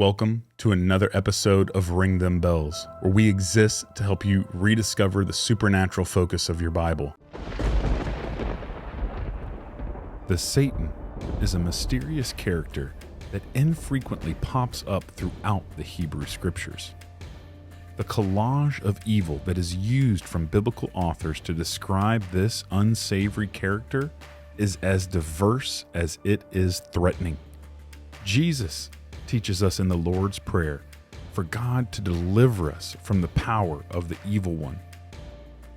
Welcome to another episode of Ring Them Bells, where we exist to help you rediscover the supernatural focus of your Bible. The Satan is a mysterious character that infrequently pops up throughout the Hebrew Scriptures. The collage of evil that is used from biblical authors to describe this unsavory character is as diverse as it is threatening. Jesus teaches us in the Lord's Prayer for God to deliver us from the power of the evil one.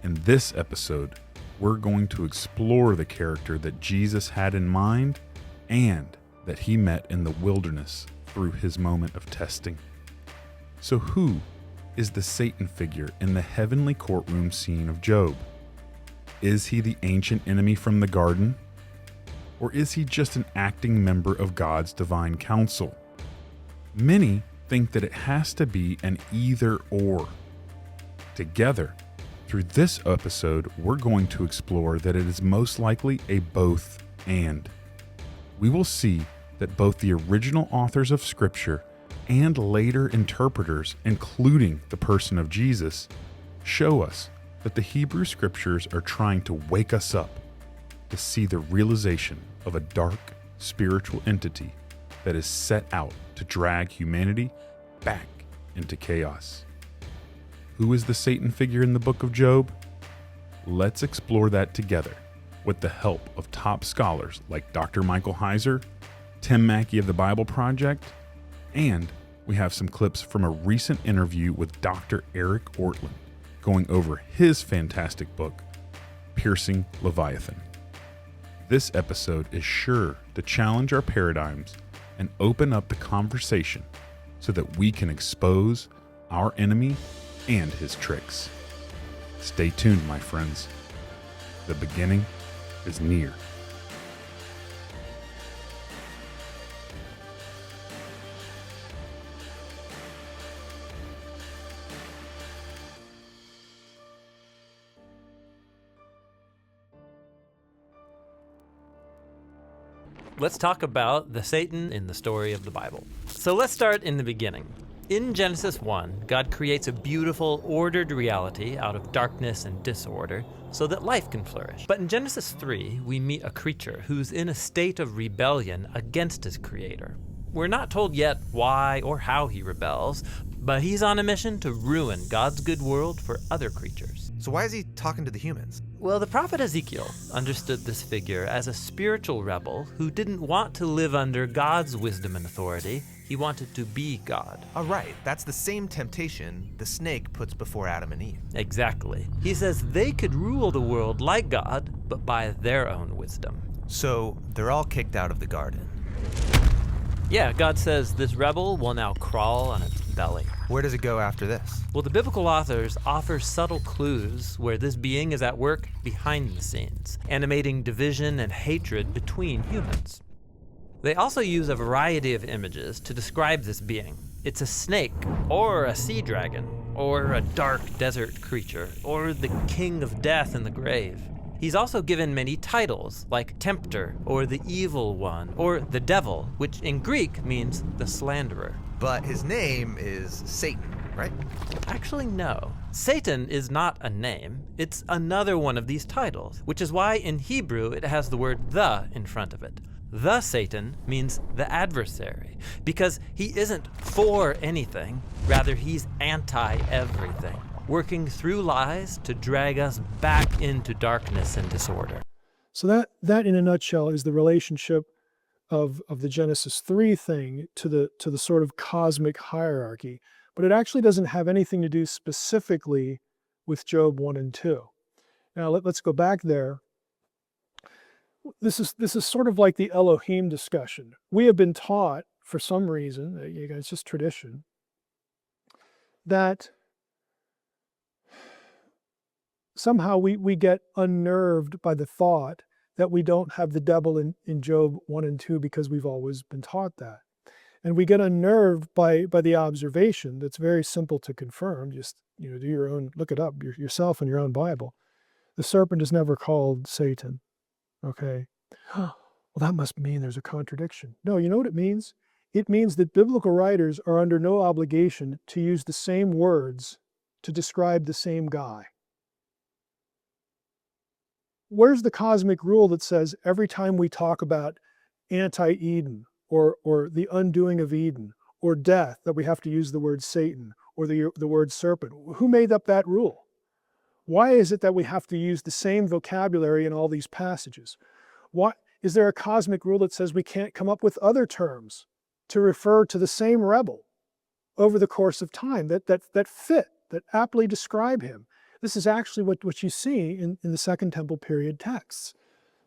In this episode, we're going to explore the character that Jesus had in mind and that he met in the wilderness through his moment of testing. So who is the Satan figure in the heavenly courtroom scene of Job? Is he the ancient enemy from the garden? Or is he just an acting member of God's divine council? Many think that it has to be an either-or. Together, through this episode, we're going to explore that it is most likely a both-and. We will see that both the original authors of Scripture and later interpreters, including the person of Jesus, show us that the Hebrew Scriptures are trying to wake us up to see the realization of a dark spiritual entity that is set out to drag humanity back into chaos. Who is the Satan figure in the book of Job? Let's explore that together with the help of top scholars like Dr. Michael Heiser, Tim Mackey of the Bible Project, and we have some clips from a recent interview with Dr. Eric Ortland going over his fantastic book, Piercing Leviathan. This episode is sure to challenge our paradigms and open up the conversation so that we can expose our enemy and his tricks. Stay tuned, my friends. The beginning is near. Let's talk about the Satan in the story of the Bible. So let's start in the beginning. In Genesis 1, God creates a beautiful, ordered reality out of darkness and disorder so that life can flourish. But in Genesis 3, we meet a creature who's in a state of rebellion against his creator. We're not told yet why or how he rebels, but he's on a mission to ruin God's good world for other creatures. So why is he talking to the humans? Well, the prophet Ezekiel understood this figure as a spiritual rebel who didn't want to live under God's wisdom and authority. He wanted to be God. Oh, right. That's the same temptation the snake puts before Adam and Eve. Exactly. He says they could rule the world like God, but by their own wisdom. So they're all kicked out of the garden. Yeah, God says this rebel will now crawl on its belly. Where does it go after this? Well, the biblical authors offer subtle clues where this being is at work behind the scenes, animating division and hatred between humans. They also use a variety of images to describe this being. It's a snake, or a sea dragon, or a dark desert creature, or the king of death in the grave. He's also given many titles, like Tempter, or the Evil One, or the Devil, which in Greek means the slanderer. But his name is Satan, right? Actually, no. Satan is not a name. It's another one of these titles, which is why in Hebrew it has the word the in front of it. The Satan means the adversary, because he isn't for anything, rather he's anti-everything, working through lies to drag us back into darkness and disorder. So that in a nutshell is the relationship of the Genesis 3 thing to the sort of cosmic hierarchy. But it actually doesn't have anything to do specifically with Job 1 and 2. Now let's go back there. This is sort of like the Elohim discussion. We have been taught, for some reason, it's just tradition, that somehow we get unnerved by the thought that we don't have the devil in Job 1 and 2 because we've always been taught that. And we get unnerved by the observation that's very simple to confirm. Just do your own, look it up yourself in your own Bible. The serpent is never called Satan. Okay. Well, that must mean there's a contradiction. No, you know what it means? it means that biblical writers are under no obligation to use the same words to describe the same guy. Where's the cosmic rule that says every time we talk about anti-Eden or the undoing of Eden or death, that we have to use the word Satan or the word serpent? Who made up that rule? Why is it that we have to use the same vocabulary in all these passages? Why is there a cosmic rule that says we can't come up with other terms to refer to the same rebel over the course of time that fit, that aptly describe him? This is actually what you see in the Second Temple period texts.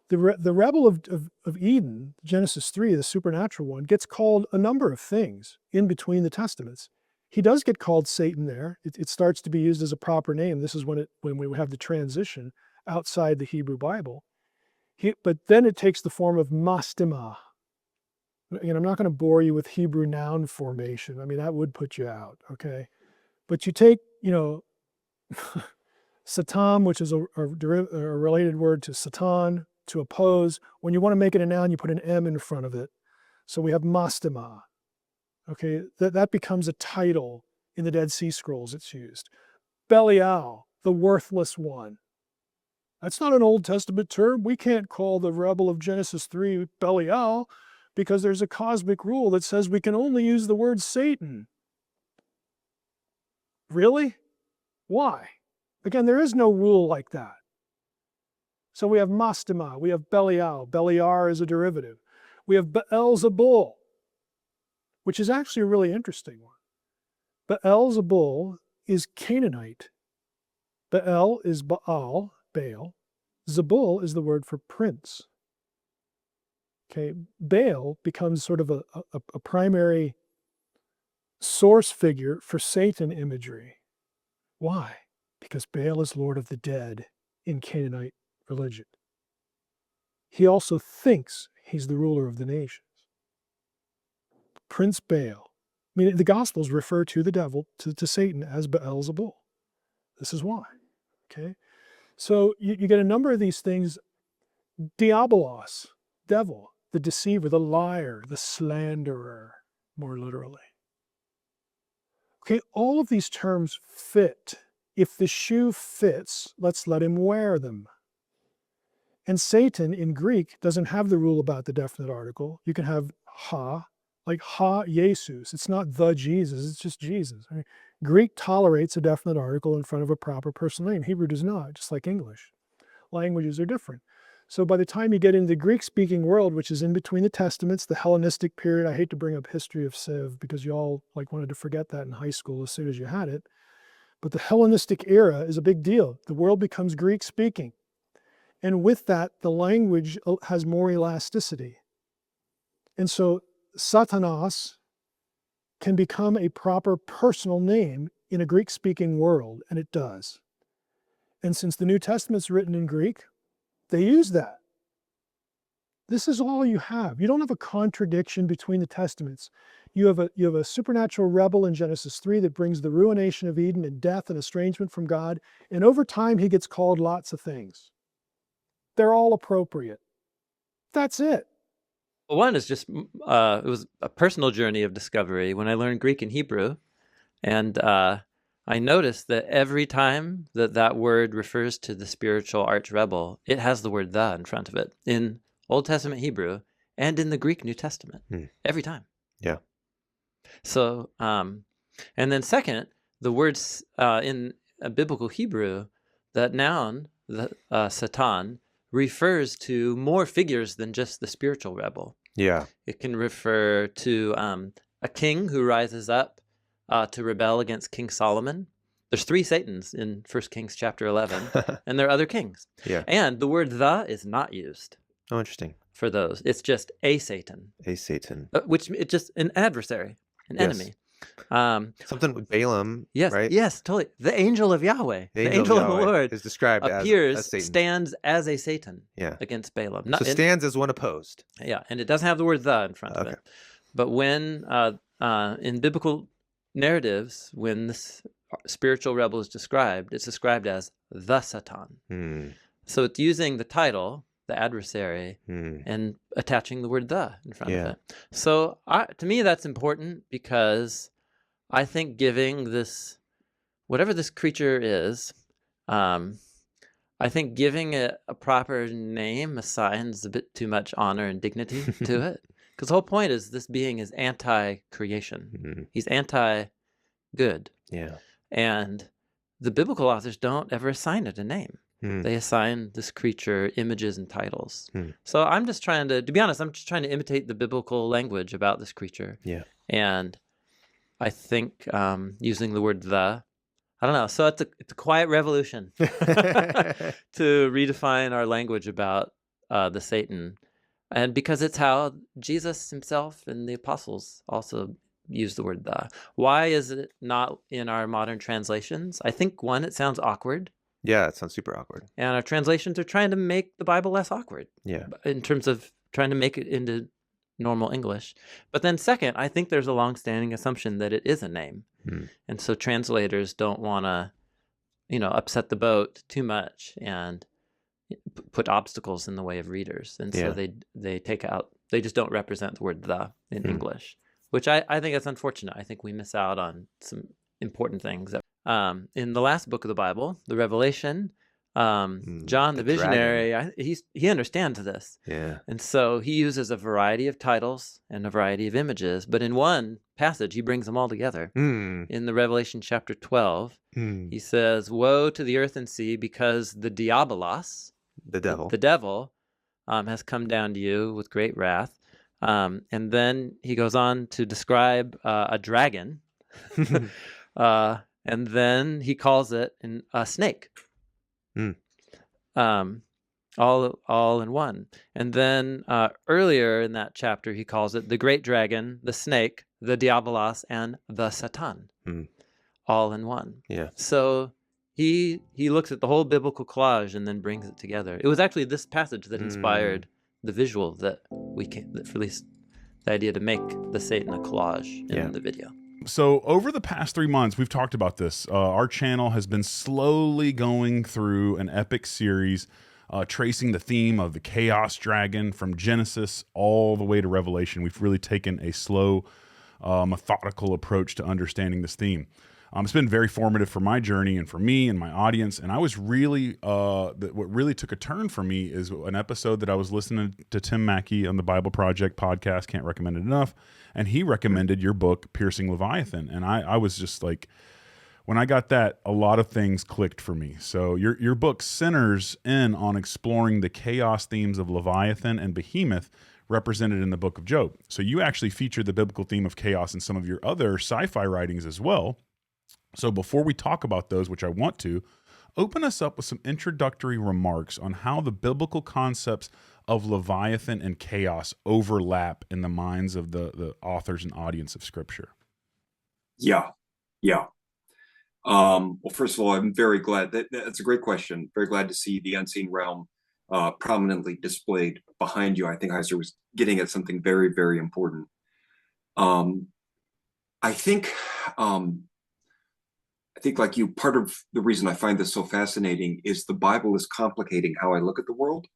The rebel of Eden, Genesis 3, the supernatural one, gets called a number of things in between the Testaments. He does get called Satan there. It starts to be used as a proper name. This is when we have the transition outside the Hebrew Bible. But then it takes the form of mastema. Again, I'm not going to bore you with Hebrew noun formation. I mean, that would put you out, okay? But you take, Satan, which is a related word to Satan, to oppose. When you want to make it a noun, you put an M in front of it. So we have mastema. Okay, that becomes a title in the Dead Sea Scrolls. It's used. Belial, the worthless one. That's not an Old Testament term. We can't call the rebel of Genesis 3 Belial because there's a cosmic rule that says we can only use the word Satan. Really? Why? Again, there is no rule like that. So we have mastema, we have Belial. Beliar is a derivative. We have Beelzebul, which is actually a really interesting one. Beelzebul is Canaanite. Beel is Baal. Zebul is the word for prince. Okay, Baal becomes sort of a primary source figure for Satan imagery. Why? Because Baal is Lord of the dead in Canaanite religion. He also thinks he's the ruler of the nations. Prince Baal. I mean, the Gospels refer to the devil, to Satan, as Beelzebul. This is why. Okay? So you get a number of these things. Diabolos, devil, the deceiver, the liar, the slanderer, more literally. Okay, all of these terms fit. If the shoe fits, let's let him wear them. And Satan in Greek doesn't have the rule about the definite article. You can have ha, like ha Jesus. It's not the Jesus, it's just Jesus. Right? Greek tolerates a definite article in front of a proper personal name. Hebrew does not, just like English. Languages are different. So by the time you get into the Greek-speaking world, which is in between the Testaments, the Hellenistic period, I hate to bring up history of Civ because you all wanted to forget that in high school as soon as you had it. But the Hellenistic era is a big deal. The world becomes Greek-speaking. And with that, the language has more elasticity. And so Satanas can become a proper personal name in a Greek-speaking world, and it does. And since the New Testament's written in Greek, they use that. This is all you have. You don't have a contradiction between the Testaments. You have a supernatural rebel in Genesis 3 that brings the ruination of Eden and death and estrangement from God, and over time he gets called lots of things. They're all appropriate. That's it. Well, one is just, it was a personal journey of discovery when I learned Greek and Hebrew. And I noticed that every time that word refers to the spiritual arch rebel, it has the word the in front of it in Old Testament Hebrew and in the Greek New Testament. Every time. Yeah. So, and then second, the words in biblical Hebrew, that noun, Satan, refers to more figures than just the spiritual rebel. Yeah. It can refer to a king who rises up to rebel against King Solomon. There's 3 Satans in 1 Kings chapter 11, and there are other kings. Yeah. And the word the is not used. Oh, interesting. For those. It's just a Satan. A Satan. Which it's just an adversary, an enemy. Something with Balaam, yes, right? Yes, totally. The angel of Yahweh, the angel of the Lord, is described appears, as Satan. stands as a Satan against Balaam. So stands as one opposed. Yeah, and it doesn't have the word the in front of it. But when, in biblical narratives, when this spiritual rebel is described, it's described as the Satan. So it's using the title, the adversary, Hmm. and attaching the word "the" in front of Yeah. it. So to me, that's important because I think giving this, whatever this creature is, I think giving it a proper name assigns a bit too much honor and dignity to it. Because the whole point is this being is anti-creation. Hmm. He's anti-good. Yeah. And the biblical authors don't ever assign it a name. Hmm. They assign this creature images and titles. Hmm. So I'm just trying to be honest, I'm just trying to imitate the biblical language about this creature. Yeah. And I think using the word "the," I don't know. So it's a quiet revolution to redefine our language about the Satan, and because it's how Jesus himself and the apostles also use the word "the." Why is it not in our modern translations? I think one, it sounds awkward, Yeah, it sounds super awkward. and our translations are trying to make the Bible less awkward Yeah. in terms of trying to make it into normal English. But then second, I think there's a long-standing assumption that it is a name. Hmm. And so translators don't want to, upset the boat too much and put obstacles in the way of readers. And so Yeah. they take out, they just don't represent the word "the" in Hmm. English, which I think that's unfortunate. I think we miss out on some important things. In the last book of the Bible, the Revelation, John the the visionary, he understands this. Yeah. And so he uses a variety of titles and a variety of images, but in one passage, he brings them all together. Hmm. In the Revelation chapter 12, Hmm. he says, "Woe to the earth and sea, because the diabolos," The devil. the devil, has come down to you with great wrath. And then he goes on to describe a dragon, and then he calls it a snake. Hmm. All in one. And then earlier in that chapter, he calls it the great dragon, the snake, the diabolos, and the Satan, Hmm. all in one. Yeah. So he looks at the whole biblical collage and then brings it together. It was actually this passage that inspired the visual that that released the idea to make the Satan a collage in the video. So over the past 3 months, we've talked about this. Our channel has been slowly going through an epic series tracing the theme of the chaos dragon from Genesis all the way to Revelation. We've really taken a slow, methodical approach to understanding this theme. It's been very formative for my journey and for me and my audience. And I was really, what really took a turn for me is an episode that I was listening to Tim Mackey on the Bible Project podcast. Can't recommend it enough. And he recommended your book, Piercing Leviathan. And I was just like, when I got that, a lot of things clicked for me. So your book centers in on exploring the chaos themes of Leviathan and Behemoth represented in the book of Job. So you actually feature the biblical theme of chaos in some of your other sci-fi writings as well. So before we talk about those, which I want to, open us up with some introductory remarks on how the biblical concepts of Leviathan and chaos overlap in the minds of the authors and audience of Scripture. Yeah. Well, first of all, I'm very glad that's a great question. Very glad to see the unseen realm prominently displayed behind you. I think Heiser was getting at something very, very important. I think like you, part of the reason I find this so fascinating is the Bible is complicating how I look at the world.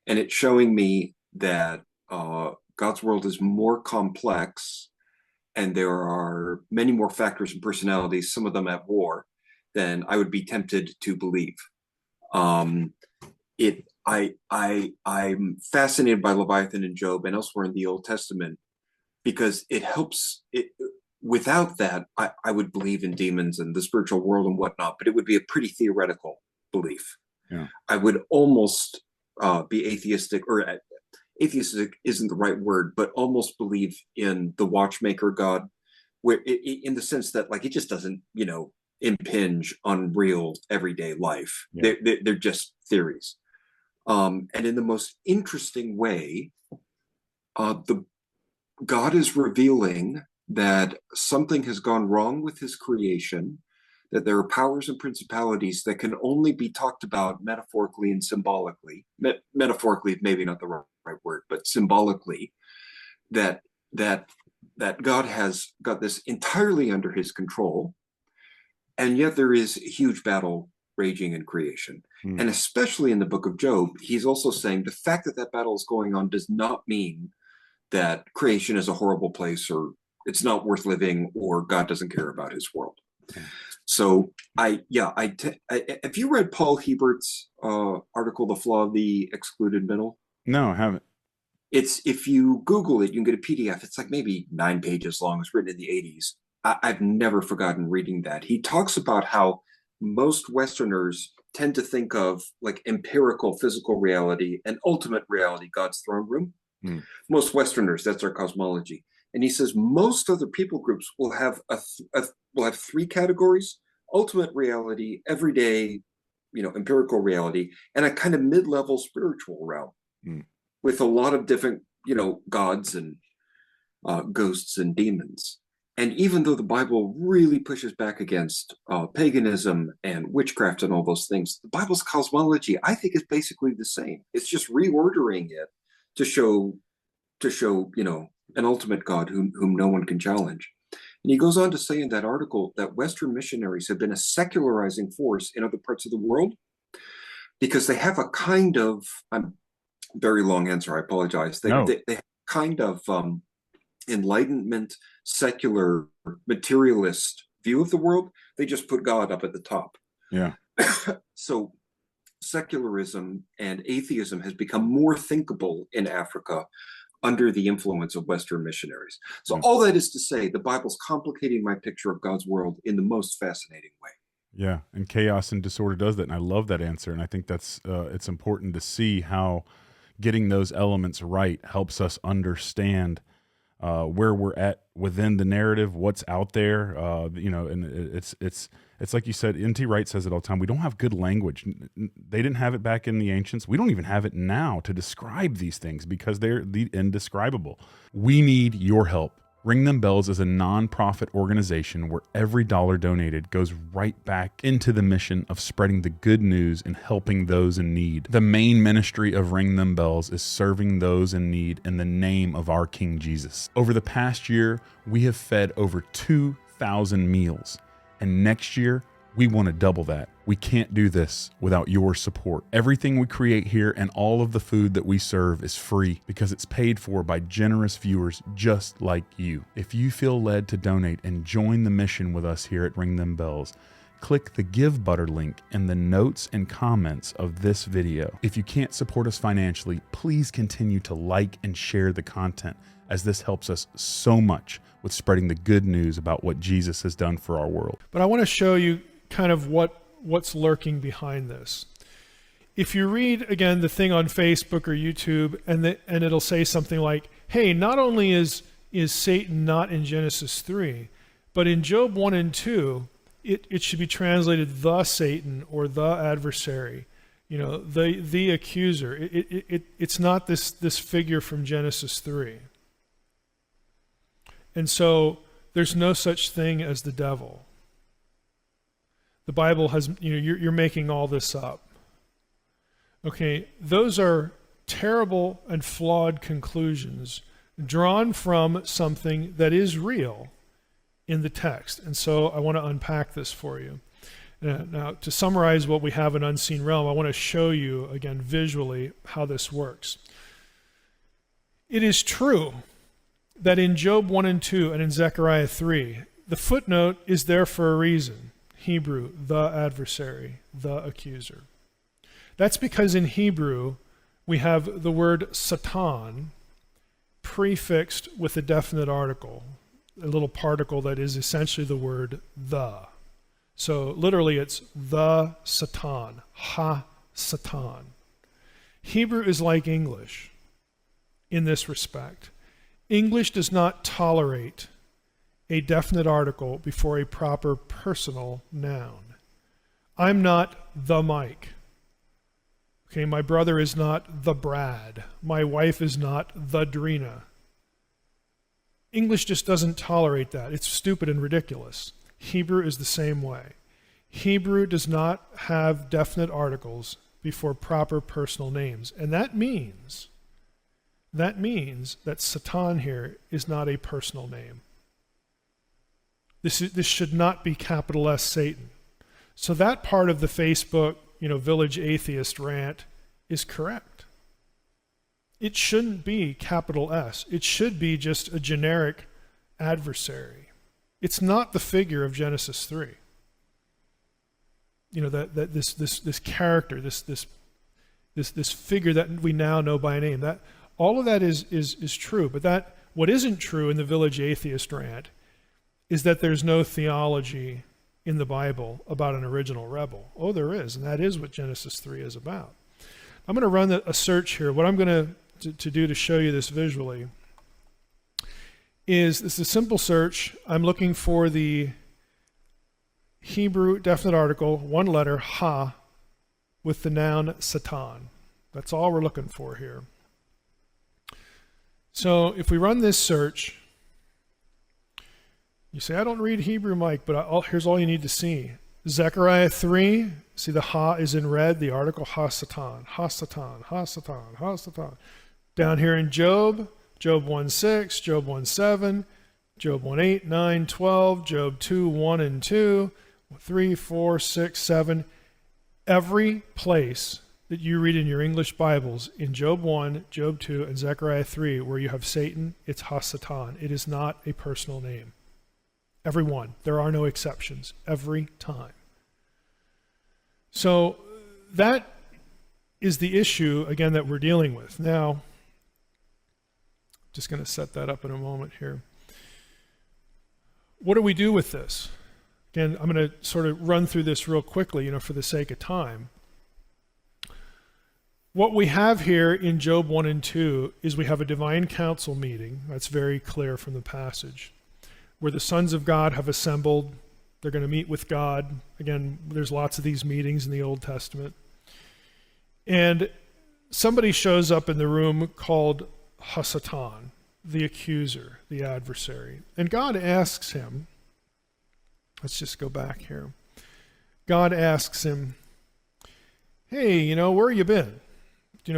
And it's showing me that God's world is more complex and there are many more factors and personalities, some of them at war, than I would be tempted to believe. I'm fascinated by Leviathan and Job and elsewhere in the Old Testament because it helps. Without that, I would believe in demons and the spiritual world and whatnot, but it would be a pretty theoretical belief. Yeah. I would almost be atheistic, or atheistic isn't the right word, but almost believe in the watchmaker God, where in the sense that like it just doesn't, impinge on real everyday life. Yeah. They're just theories. And in the most interesting way, God is revealing that something has gone wrong with his creation, that there are powers and principalities that can only be talked about metaphorically and symbolically. Metaphorically, maybe not the right word, but symbolically, that God has got this entirely under his control, and yet there is a huge battle raging in creation. Hmm. And especially in the book of Job, he's also saying the fact that that battle is going on does not mean that creation is a horrible place, or it's not worth living, or God doesn't care about his world. So have you read Paul Hebert's article, The Flaw of the Excluded Middle? No, I haven't. It's, if you Google it, you can get a PDF. It's like maybe 9 pages long. It's written in the 80s. I've never forgotten reading that. He talks about how most Westerners tend to think of like empirical physical reality and ultimate reality, God's throne room. Hmm. Most Westerners, that's our cosmology. And he says most other people groups will have will have 3 categories: ultimate reality, everyday, empirical reality, and a kind of mid-level spiritual realm. Hmm. With a lot of different, gods and ghosts and demons. And even though the Bible really pushes back against paganism and witchcraft and all those things, the Bible's cosmology, I think, is basically the same. It's just reordering it to show, an ultimate God whom no one can challenge. And he goes on to say in that article that Western missionaries have been a secularizing force in other parts of the world because they have a kind of, very long answer, I apologize. They have kind of Enlightenment, secular, materialist view of the world. They just put God up at the top. Yeah. So secularism and atheism has become more thinkable in Africa under the influence of Western missionaries. So all that is to say, the Bible's complicating my picture of God's world in the most fascinating way. Yeah, and chaos and disorder does that, and I love that answer, and I think that's it's important to see how getting those elements right helps us understand where we're at within the narrative, what's out there, and it's like you said, N.T. Wright says it all the time. We don't have good language. They didn't have it back in the ancients. We don't even have it now to describe these things because they're the indescribable. We need your help. Ring Them Bells is a nonprofit organization where every dollar donated goes right back into the mission of spreading the good news and helping those in need. The main ministry of Ring Them Bells is serving those in need in the name of our King Jesus. Over the past year, we have fed over 2,000 meals, and next year, we want to double that. We can't do this without your support. Everything we create here and all of the food that we serve is free because it's paid for by generous viewers just like you. If you feel led to donate and join the mission with us here at Ring Them Bells, click the Give Butter link in the notes and comments of this video. If you can't support us financially, please continue to like and share the content, as this helps us so much with spreading the good news about what Jesus has done for our world. But I want to show you kind of what's lurking behind this. If you read, again, the thing on Facebook or YouTube, and it'll say something like, hey, not only is Satan not in Genesis 3, but in Job 1 and 2, it should be translated the Satan or the adversary, the accuser. It's not this figure from Genesis 3. And so there's no such thing as the devil. The Bible has, you're making all this up. Okay, those are terrible and flawed conclusions drawn from something that is real in the text. And so I want to unpack this for you. Now, to summarize what we have in Unseen Realm, I want to show you, again, visually how this works. It is true that in Job 1 and 2 and in Zechariah 3, the footnote is there for a reason. Hebrew, the adversary, the accuser. That's because in Hebrew, we have the word Satan prefixed with a definite article, a little particle that is essentially the word the. So literally it's the Satan, ha-Satan. Hebrew is like English in this respect. English does not tolerate a definite article before a proper personal noun. I'm not the Mike. Okay, my brother is not the Brad. My wife is not the Drina. English just doesn't tolerate that. It's stupid and ridiculous. Hebrew is the same way. Hebrew does not have definite articles before proper personal names. And that means that Satan here is not a personal name. This should not be capital S Satan. So that part of the Facebook, village atheist rant is correct. It shouldn't be capital S. It should be just a generic adversary. It's not the figure of Genesis 3. That this character, this figure that we now know by name. That all of that is true, but what isn't true in the village atheist rant is that there's no theology in the Bible about an original rebel. Oh, there is, and that is what Genesis 3 is about. I'm going to run a search here. What I'm going to do to show you this visually is this is a simple search. I'm looking for the Hebrew definite article, one letter, ha, with the noun Satan. That's all we're looking for here. So if we run this search, you say, I don't read Hebrew, Mike, but here's all you need to see. Zechariah 3, see the ha is in red, the article ha-satan, ha-satan, ha-satan, ha-satan. Down here in Job 1:6, Job 1:7, Job 1:8, 9, 12, Job 2:1 and 2, 3, 4, 6, 7. Every place that you read in your English Bibles, in Job 1, Job 2, and Zechariah 3, where you have Satan, it's ha-satan. It is not a personal name. Every one. There are no exceptions. Every time. So that is the issue, again, that we're dealing with. Now, just going to set that up in a moment here. What do we do with this? Again, I'm going to sort of run through this real quickly, for the sake of time. What we have here in Job 1 and 2 is we have a divine council meeting. That's very clear from the passage, where the sons of God have assembled. They're going to meet with God. Again, there's lots of these meetings in the Old Testament. And somebody shows up in the room called ha-satan, the accuser, the adversary. And God asks him, let's just go back here. God asks him, hey, where have you been?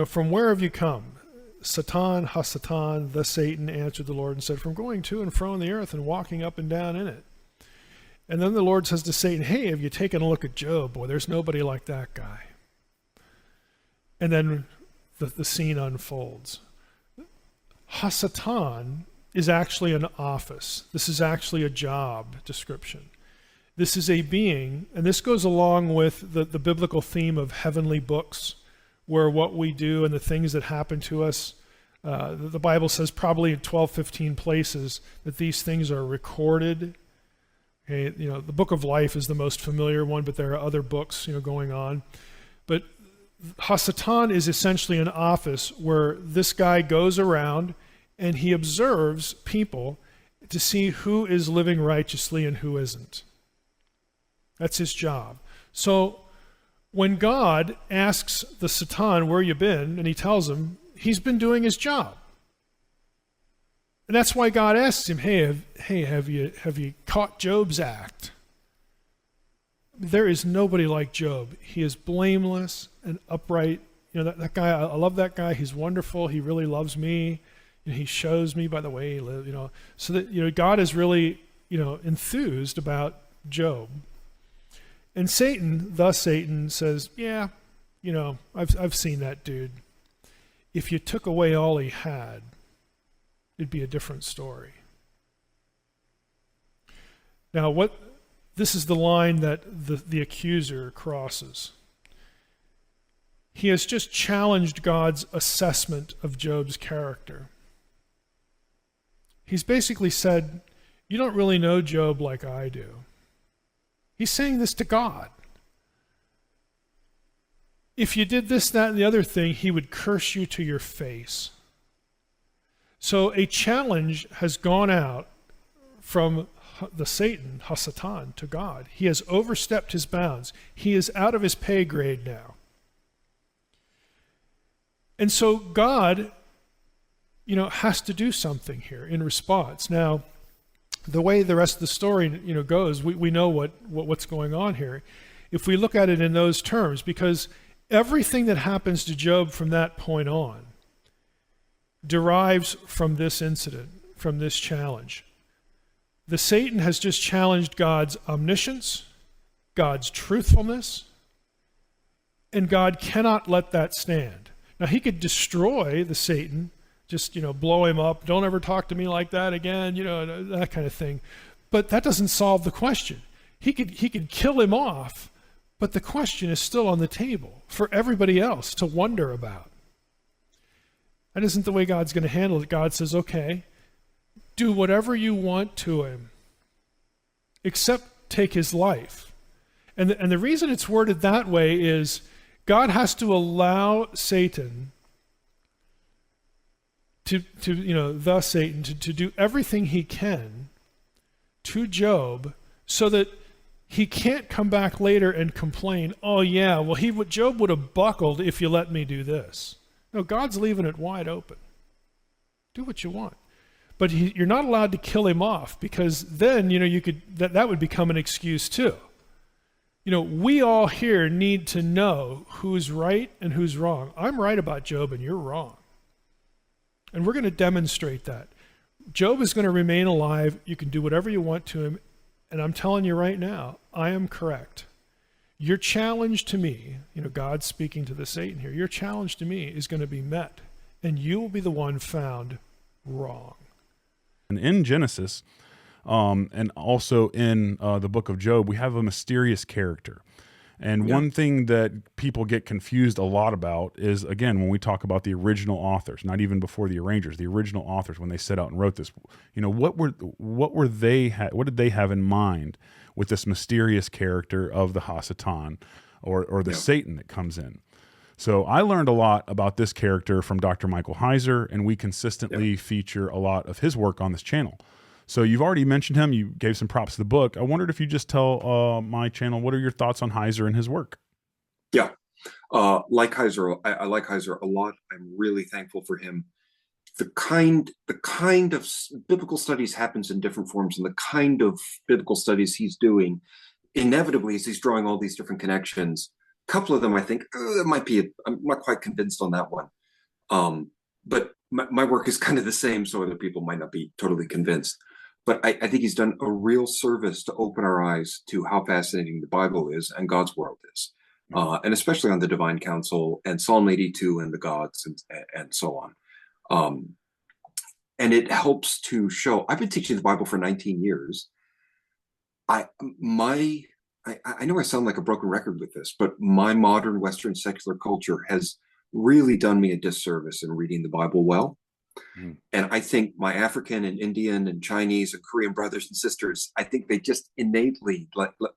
From where have you come? Satan, ha-satan, the Satan answered the Lord and said, from going to and fro in the earth and walking up and down in it. And then the Lord says to Satan, hey, have you taken a look at Job? Boy, there's nobody like that guy. And then the scene unfolds. Ha-satan is actually an office. This is actually a job description. This is a being, and this goes along with the biblical theme of heavenly books, where what we do and the things that happen to us, the Bible says probably in 12, 15 places that these things are recorded. Okay, the book of life is the most familiar one, but there are other books, going on. But ha-satan is essentially an office where this guy goes around and he observes people to see who is living righteously and who isn't. That's his job. So when God asks the Satan, where you been? And he tells him, he's been doing his job. And that's why God asks him, have you caught Job's act? There is nobody like Job. He is blameless and upright. That guy, I love that guy. He's wonderful. He really loves me. He shows me by the way he lives, So that, God is really, enthused about Job. And Satan says, yeah, I've seen that dude. If you took away all he had, it'd be a different story. Now, this is the line that the accuser crosses. He has just challenged God's assessment of Job's character. He's basically said, you don't really know Job like I do. He's saying this to God. If you did this, that, and the other thing, he would curse you to your face. So a challenge has gone out from the Satan, ha-satan, to God. He has overstepped his bounds. He is out of his pay grade now. And so God, has to do something here in response. Now, the way the rest of the story, goes, we know what's going on here. If we look at it in those terms, because everything that happens to Job from that point on derives from this incident, from this challenge. The Satan has just challenged God's omniscience, God's truthfulness, and God cannot let that stand. Now, he could destroy the Satan, just, blow him up. Don't ever talk to me like that again, that kind of thing. But that doesn't solve the question. He could kill him off, but the question is still on the table for everybody else to wonder about. That isn't the way God's going to handle it. God says, okay, do whatever you want to him, except take his life. And the reason it's worded that way is God has to allow Satan to do everything he can to Job so that he can't come back later and complain, oh yeah, well Job would have buckled if you let me do this. No, God's leaving it wide open. Do what you want. But you're not allowed to kill him off, because then, that would become an excuse too. We all here need to know who's right and who's wrong. I'm right about Job and you're wrong. And we're going to demonstrate that. Job is going to remain alive. You can do whatever you want to him. And I'm telling you right now, I am correct. Your challenge to me, God's speaking to the Satan here, your challenge to me is going to be met. And you will be the one found wrong. And in Genesis, and also in the book of Job, we have a mysterious character. And one thing that people get confused a lot about is, again, when we talk about the original authors, not even before the arrangers, the original authors, when they set out and wrote this, what did they have in mind with this mysterious character of the Hasatan, or the Satan that comes in? So I learned a lot about this character from Dr. Michael Heiser, and we consistently feature a lot of his work on this channel. So you've already mentioned him. You gave some props to the book. I wondered if you just tell my channel, what are your thoughts on Heiser and his work? Yeah, like Heiser, I like Heiser a lot. I'm really thankful for him. The kind of biblical studies happens in different forms, and the kind of biblical studies he's doing, inevitably, as he's drawing all these different connections. A couple of them, I think, I'm not quite convinced on that one. But my work is kind of the same, so other people might not be totally convinced. But I think he's done a real service to open our eyes to how fascinating the Bible is and God's world is, and especially on the divine council and Psalm 82 and the gods and so on. And it helps to show. I've been teaching the Bible for 19 years. I know I sound like a broken record with this, but my modern Western secular culture has really done me a disservice in reading the Bible well. And I think my African and Indian and Chinese and Korean brothers and sisters, I think they just innately,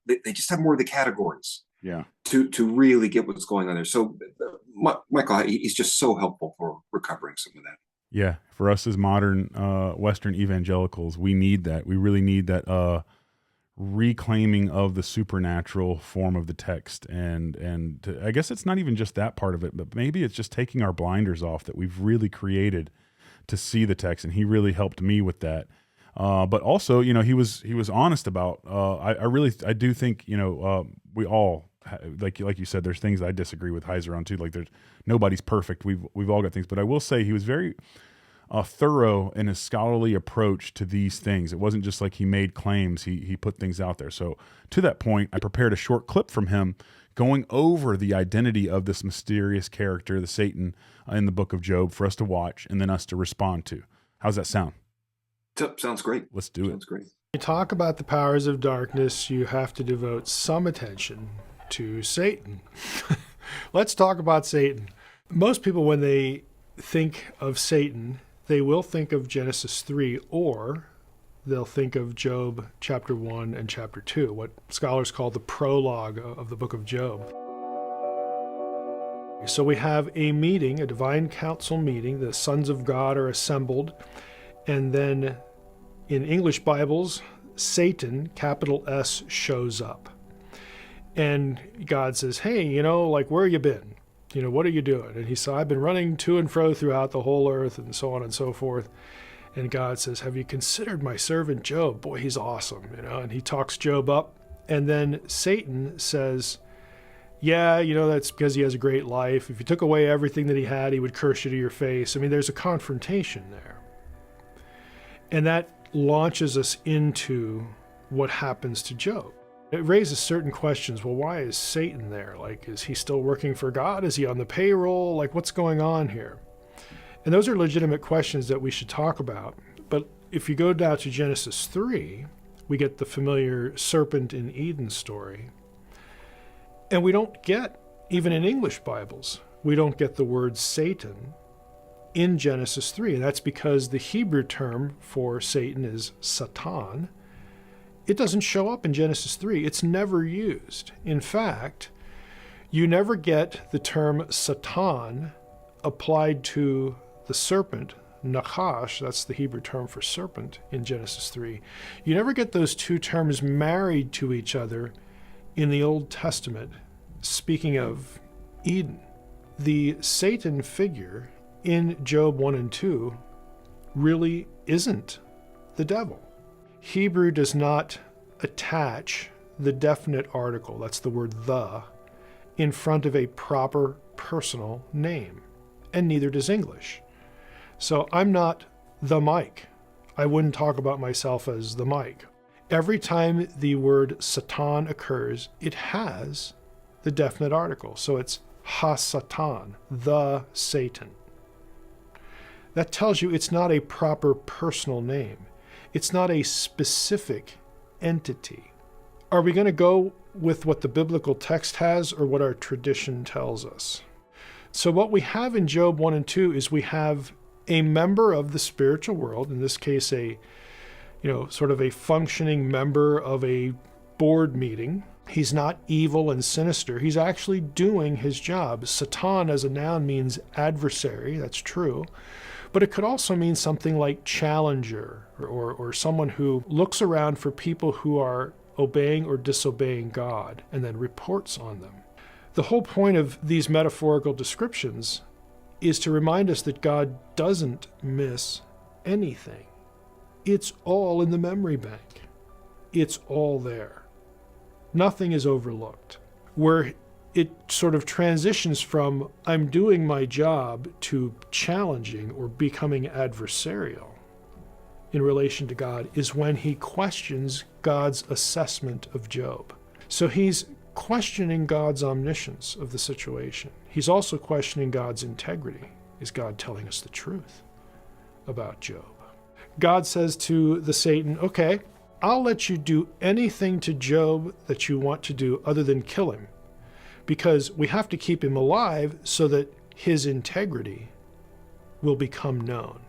they just have more of the categories to really get what's going on there. So Michael, he's just so helpful for recovering some of that. Yeah, for us as modern Western evangelicals, we need that. We really need that reclaiming of the supernatural form of the text. And I guess it's not even just that part of it, but maybe it's just taking our blinders off that we've really created to see the text, and he really helped me with that. But also, he was honest about. I do think we all, like you said, there's things I disagree with Heiser on too. Like nobody's perfect. We've all got things, but I will say he was very thorough in his scholarly approach to these things. It wasn't just like he made claims. He put things out there. So to that point, I prepared a short clip from him going over the identity of this mysterious character, the Satan, in the book of Job, for us to watch and then us to respond to. How's that sound? Sounds great. Let's do it. Sounds great. You talk about the powers of darkness, you have to devote some attention to Satan. Let's talk about Satan. Most people, when they think of Satan, they will think of Genesis 3, or they'll think of Job chapter 1 and chapter 2, what scholars call the prologue of the book of Job. So we have a meeting, a divine council meeting. The sons of God are assembled. And then in English Bibles, Satan, capital S, shows up. And God says, hey, where you been? What are you doing? And he said, I've been running to and fro throughout the whole earth, and so on and so forth. And God says, have you considered my servant Job? Boy, he's awesome, and he talks Job up. And then Satan says, yeah, that's because he has a great life. If you took away everything that he had, he would curse you to your face. I mean, there's a confrontation there. And that launches us into what happens to Job. It raises certain questions. Well, why is Satan there? Like, is he still working for God? Is he on the payroll? Like, what's going on here? And those are legitimate questions that we should talk about. But if you go down to Genesis 3, we get the familiar serpent in Eden story. And we don't get, even in English Bibles, we don't get the word Satan in Genesis 3. And that's because the Hebrew term for Satan is Satan. It doesn't show up in Genesis 3. It's never used. In fact, you never get the term Satan applied to the serpent, Nachash, that's the Hebrew term for serpent in Genesis 3. You never get those two terms married to each other in the Old Testament, speaking of Eden. The Satan figure in Job 1 and 2 really isn't the devil. Hebrew does not attach the definite article, that's the word the, in front of a proper personal name, and neither does English. So I'm not the Mike. I wouldn't talk about myself as the Mike. Every time the word Satan occurs, it has the definite article. So it's ha-Satan, the Satan. That tells you it's not a proper personal name. It's not a specific entity. Are we going to go with what the biblical text has or what our tradition tells us? So what we have in Job 1 and 2 is we have a member of the spiritual world, in this case sort of a functioning member of a board meeting. He's not evil and sinister. He's actually doing his job. Satan as a noun means adversary, that's true. But it could also mean something like challenger or someone who looks around for people who are obeying or disobeying God and then reports on them. The whole point of these metaphorical descriptions is to remind us that God doesn't miss anything. It's all in the memory bank. It's all there. Nothing is overlooked. Where it sort of transitions from I'm doing my job to challenging or becoming adversarial in relation to God is when he questions God's assessment of Job. So he's questioning God's omniscience of the situation. He's also questioning God's integrity. Is God telling us the truth about Job? God says to the Satan, okay, I'll let you do anything to Job that you want to do other than kill him, because we have to keep him alive so that his integrity will become known.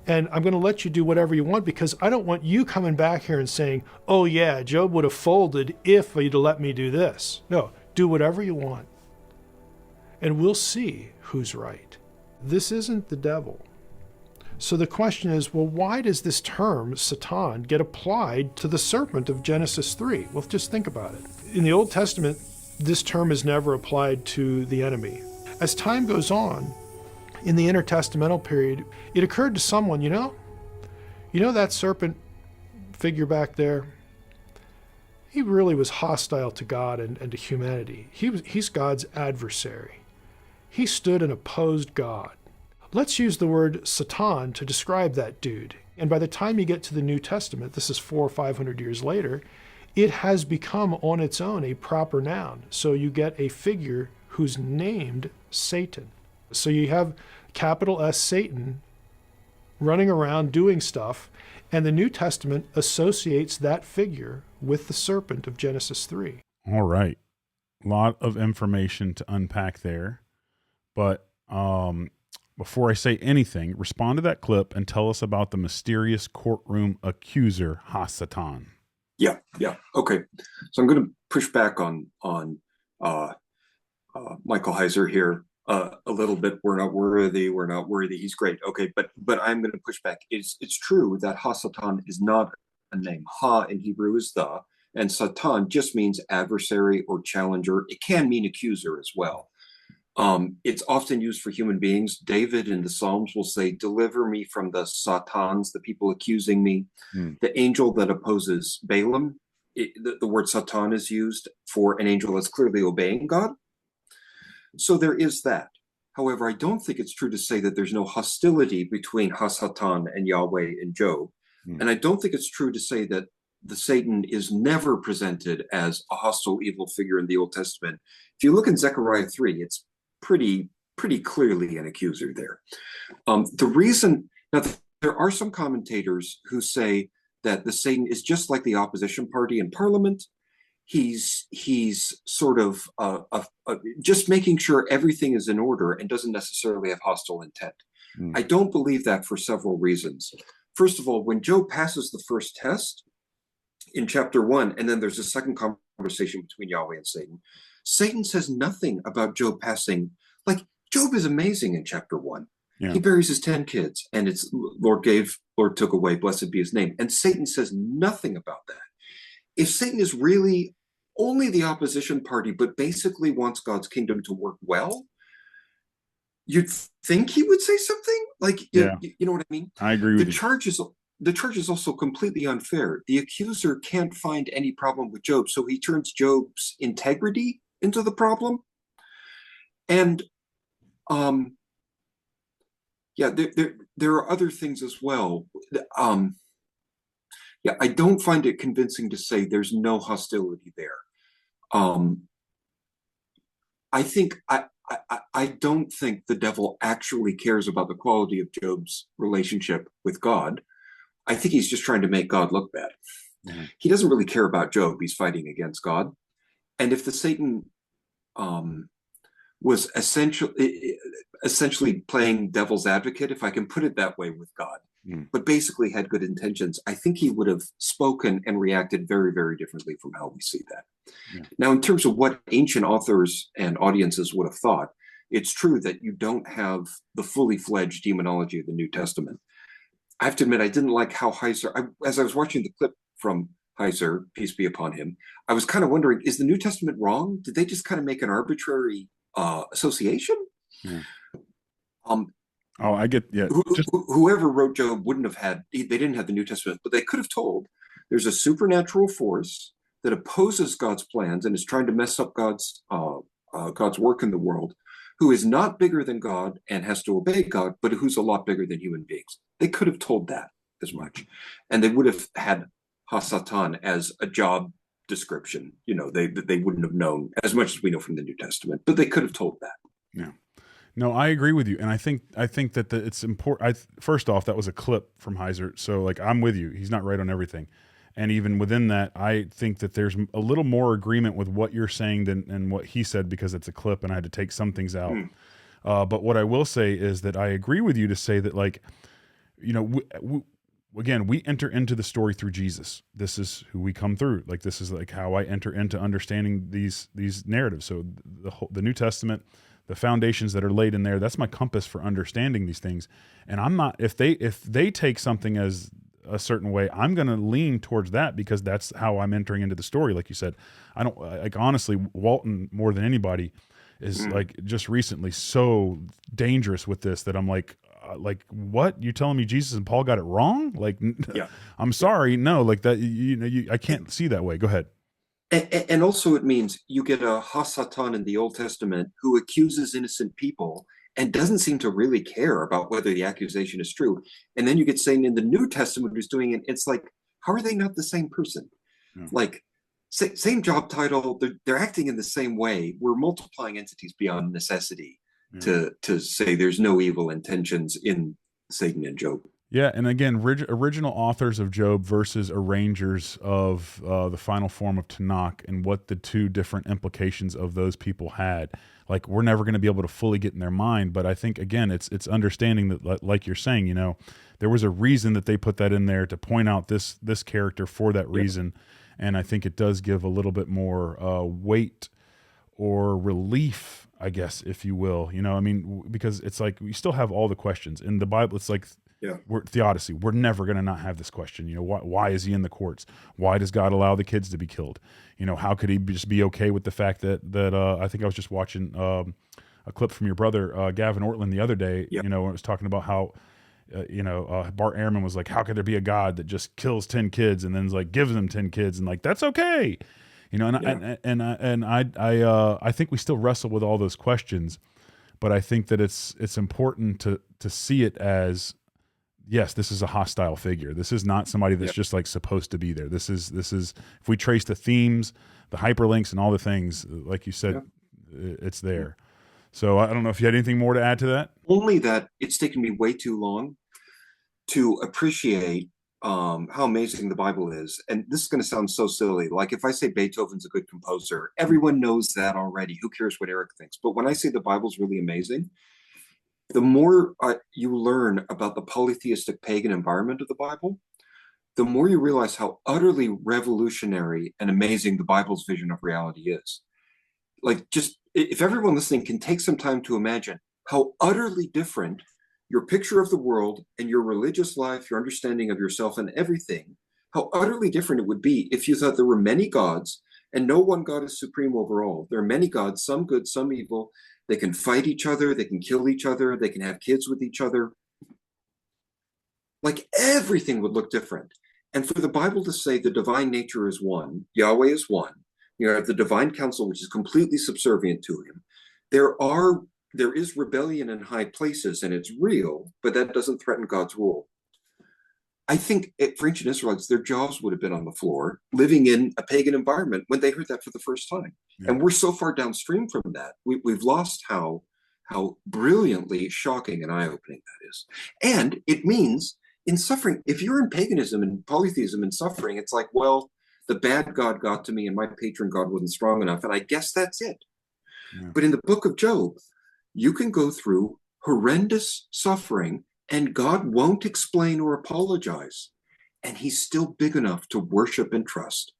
And I'm going to let you do whatever you want because I don't want you coming back here and saying, oh yeah, Job would have folded if you'd let me do this. No, do whatever you want. And we'll see who's right. This isn't the devil. So the question is, well, why does this term, Satan, get applied to the serpent of Genesis 3? Well, just think about it. In the Old Testament, this term is never applied to the enemy. As time goes on, in the intertestamental period, it occurred to someone, you know that serpent figure back there? He really was hostile to God and to humanity. He's God's adversary. He stood and opposed God. Let's use the word Satan to describe that dude. And by the time you get to the New Testament, this is 400 or 500 years later, it has become on its own a proper noun. So you get a figure who's named Satan. So you have capital S Satan running around doing stuff, and the New Testament associates that figure with the serpent of Genesis 3. All right. A lot of information to unpack there. But before I say anything, respond to that clip and tell us about the mysterious courtroom accuser, Ha-Satan. Yeah. Okay. So I'm going to push back on Michael Heiser here a little bit. We're not worthy. He's great. Okay, but I'm going to push back. It's true that Ha-Satan is not a name. Ha in Hebrew is the, and Satan just means adversary or challenger. It can mean accuser as well. It's often used for human beings. David in the Psalms will say, deliver me from the Satans, the people accusing me. The angel that opposes Balaam, the word Satan is used for an angel that's clearly obeying God. So there is that. However, I don't think it's true to say that there's no hostility between Ha-Satan and Yahweh and Job. And I don't think it's true to say that the Satan is never presented as a hostile evil figure in the Old Testament. If you look in Zechariah 3, it's pretty clearly an accuser there. The reason, now there are some commentators who say that the Satan is just like the opposition party in Parliament. He's sort of just making sure everything is in order and doesn't necessarily have hostile intent. I don't believe that for several reasons. First of all, when Job passes the first test in chapter 1, and then there's a second conversation between Yahweh and Satan, Satan says nothing about Job passing. Like, Job is amazing in chapter 1. Yeah. He buries his 10 kids, and it's Lord gave, Lord took away, blessed be his name. And Satan says nothing about that. If Satan is really only the opposition party, but basically wants God's kingdom to work well, you'd think he would say something. Like, you know what I mean? I agree with you. The charge is also completely unfair. The accuser can't find any problem with Job, so he turns Job's integrity into the problem. And there are other things as well. I don't find it convincing to say there's no hostility there. I don't think the devil actually cares about the quality of Job's relationship with God. I think he's just trying to make God look bad. Mm-hmm. He doesn't really care about Job. He's fighting against God. And if the Satan was essentially playing devil's advocate, if I can put it that way, with God, but basically had good intentions, I think he would have spoken and reacted very, very differently from how we see that. Yeah. Now, in terms of what ancient authors and audiences would have thought, it's true that you don't have the fully fledged demonology of the New Testament. I have to admit, I didn't like how Heiser, as I was watching the clip from Heiser, peace be upon him, I was kind of wondering, is the New Testament wrong? Did they just kind of make an arbitrary association? Yeah. I get, yeah. Whoever wrote Job wouldn't have had, they didn't have the New Testament, but they could have told there's a supernatural force that opposes God's plans and is trying to mess up God's work in the world, who is not bigger than God and has to obey God, but who's a lot bigger than human beings. They could have told that as much. And they would have had Hasatan as a job description. You know, they wouldn't have known as much as we know from the New Testament, but they could have told that. Yeah. No, I agree with you, and I think that it's important. First off, that was a clip from Heiser, so like I'm with you. He's not right on everything, and even within that, I think that there's a little more agreement with what you're saying than what he said, because it's a clip, and I had to take some things out. But what I will say is that I agree with you to say that, like, you know, we enter into the story through Jesus. This is who we come through. Like, this is like how I enter into understanding these narratives. So the New Testament, the foundations that are laid in there, that's my compass for understanding these things. And I'm not, if they take something as a certain way, I'm going to lean towards that, because that's how I'm entering into the story. Like you said, I don't, like, honestly, Walton more than anybody is like just recently so dangerous with this that I'm like, what? You telling me Jesus and Paul got it wrong? Like, yeah. I'm sorry. No, like that, I can't see that way. Go ahead. And also it means you get a Hasatan in the Old Testament who accuses innocent people and doesn't seem to really care about whether the accusation is true. And then you get Satan in the New Testament who's doing it. It's like, how are they not the same person? Yeah. Like, same job title, they're acting in the same way. We're multiplying entities beyond necessity to say there's no evil intentions in Satan and Job. Yeah, and again, original authors of Job versus arrangers of the final form of Tanakh, and what the two different implications of those people had. Like, we're never going to be able to fully get in their mind, but I think, again, it's understanding that, like you're saying, you know, there was a reason that they put that in there to point out this character for that reason, and I think it does give a little bit more weight or relief, I guess, if you will. You know, I mean, because it's like we still have all the questions in the Bible. It's like, we're theodicy. We're never going to not have this question. You know, why is he in the courts? Why does God allow the kids to be killed? You know, how could he just be okay with the fact that I think I was just watching a clip from your brother, Gavin Ortland, the other day, you know, when it was talking about how, Bart Ehrman was like, how could there be a God that just kills 10 kids and then like gives them 10 kids and like, that's okay. You know, and I think we still wrestle with all those questions, but I think that it's important to see it as yes, this is a hostile figure. This is not somebody that's just like supposed to be there. This is if we trace the themes, the hyperlinks, and all the things, like you said, it's there. So I don't know if you had anything more to add to that. Only that it's taken me way too long to appreciate how amazing the Bible is. And this is going to sound so silly. Like if I say Beethoven's a good composer, everyone knows that already. Who cares what Eric thinks? But when I say the Bible's really amazing, the more you learn about the polytheistic pagan environment of the Bible, the more you realize how utterly revolutionary and amazing the Bible's vision of reality is. Like, just if everyone listening can take some time to imagine how utterly different your picture of the world and your religious life, your understanding of yourself and everything, how utterly different it would be if you thought there were many gods and no one God is supreme over all. There are many gods, some good, some evil. They can fight each other. They can kill each other. They can have kids with each other. Like, everything would look different. And for the Bible to say the divine nature is one, Yahweh is one, you have the divine council, which is completely subservient to him. There is rebellion in high places, and it's real, but that doesn't threaten God's rule. I think for ancient Israelites, their jaws would have been on the floor living in a pagan environment when they heard that for the first time. Yeah. And we're so far downstream from that. We've lost how brilliantly shocking and eye-opening that is. And it means in suffering, if you're in paganism and polytheism and suffering, it's like, well, the bad God got to me and my patron God wasn't strong enough, and I guess that's it. Yeah. But in the book of Job, you can go through horrendous suffering and God won't explain or apologize. And he's still big enough to worship and trust.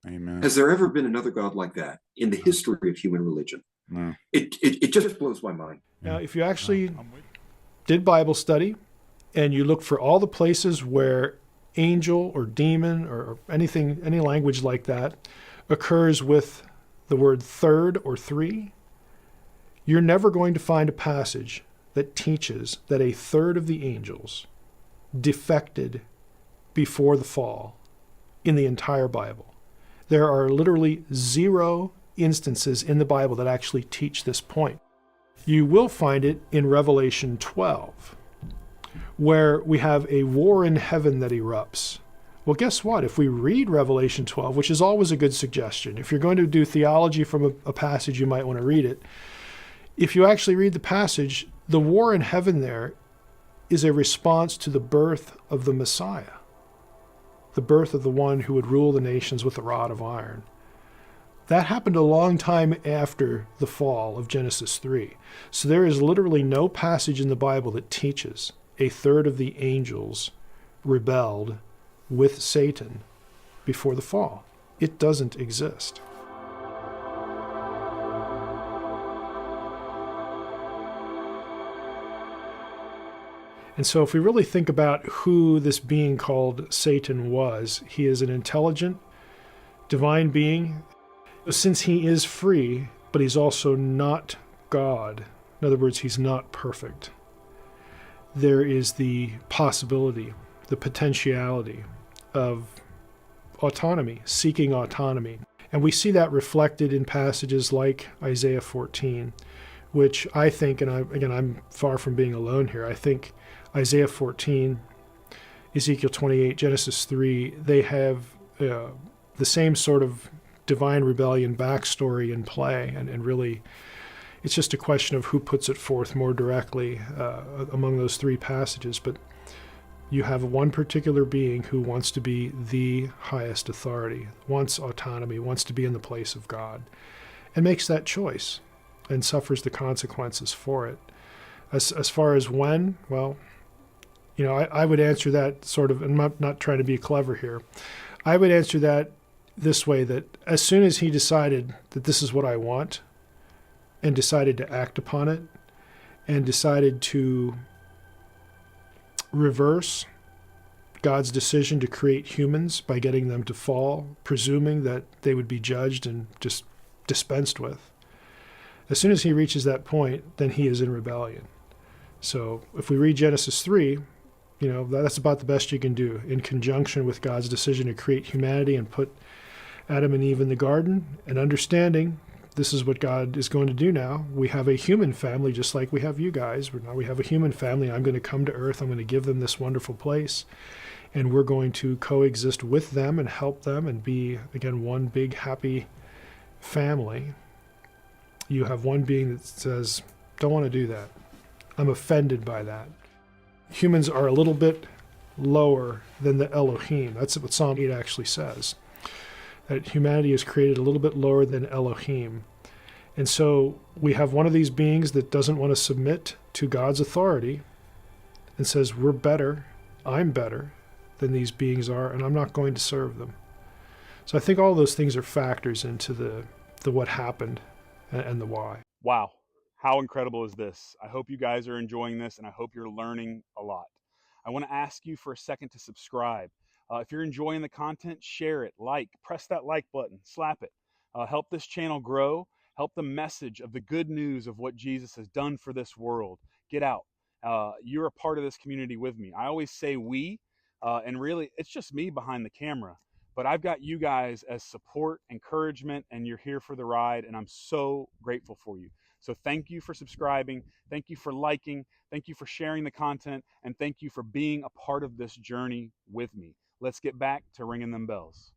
Amen. Has there ever been another God like that in the history of human religion? No. It just blows my mind. Now, if you actually did Bible study and you look for all the places where angel or demon or anything, any language like that occurs with the word third or three, you're never going to find a passage that teaches that a third of the angels defected before the fall in the entire Bible. There are literally 0 instances in the Bible that actually teach this point. You will find it in Revelation 12, where we have a war in heaven that erupts. Well, guess what? If we read Revelation 12, which is always a good suggestion, if you're going to do theology from a passage, you might want to read it. If you actually read the passage, the war in heaven there is a response to the birth of the Messiah, the birth of the one who would rule the nations with a rod of iron. That happened a long time after the fall of Genesis 3. So there is literally no passage in the Bible that teaches a third of the angels rebelled with Satan before the fall. It doesn't exist. And so if we really think about who this being called Satan was, he is an intelligent, divine being. Since he is free, but he's also not God. In other words, he's not perfect. There is the possibility, the potentiality of autonomy, seeking autonomy. And we see that reflected in passages like Isaiah 14, which I think, and I'm far from being alone here, I think Isaiah 14, Ezekiel 28, Genesis 3, they have the same sort of divine rebellion backstory in play, and really it's just a question of who puts it forth more directly among those 3 passages. But you have one particular being who wants to be the highest authority, wants autonomy, wants to be in the place of God, and makes that choice and suffers the consequences for it. As far as when, well, you know, I would answer that sort of, and I'm not trying to be clever here, I would answer that this way, that as soon as he decided that this is what I want, and decided to act upon it, and decided to reverse God's decision to create humans by getting them to fall, presuming that they would be judged and just dispensed with, as soon as he reaches that point, then he is in rebellion. So if we read Genesis 3, you know, that's about the best you can do in conjunction with God's decision to create humanity and put Adam and Eve in the garden, and understanding this is what God is going to do now. We have a human family just like we have you guys. Now we have a human family. I'm going to come to earth. I'm going to give them this wonderful place. And we're going to coexist with them and help them and be, again, one big happy family. You have one being that says, don't want to do that. I'm offended by that. Humans are a little bit lower than the Elohim. That's what Psalm 8 actually says. That humanity is created a little bit lower than Elohim. And so we have one of these beings that doesn't want to submit to God's authority and says, we're better, I'm better than these beings are, and I'm not going to serve them. So I think all those things are factors into the what happened and the why. Wow. How incredible is this? I hope you guys are enjoying this, and I hope you're learning a lot. I want to ask you for a second to subscribe. If you're enjoying the content, share it, press that like button, slap it. Help this channel grow. Help the message of the good news of what Jesus has done for this world get out. You're a part of this community with me. I always say we, and really it's just me behind the camera. But I've got you guys as support, encouragement, and you're here for the ride, and I'm so grateful for you. So thank you for subscribing. Thank you for liking. Thank you for sharing the content. And thank you for being a part of this journey with me. Let's get back to ringing them bells.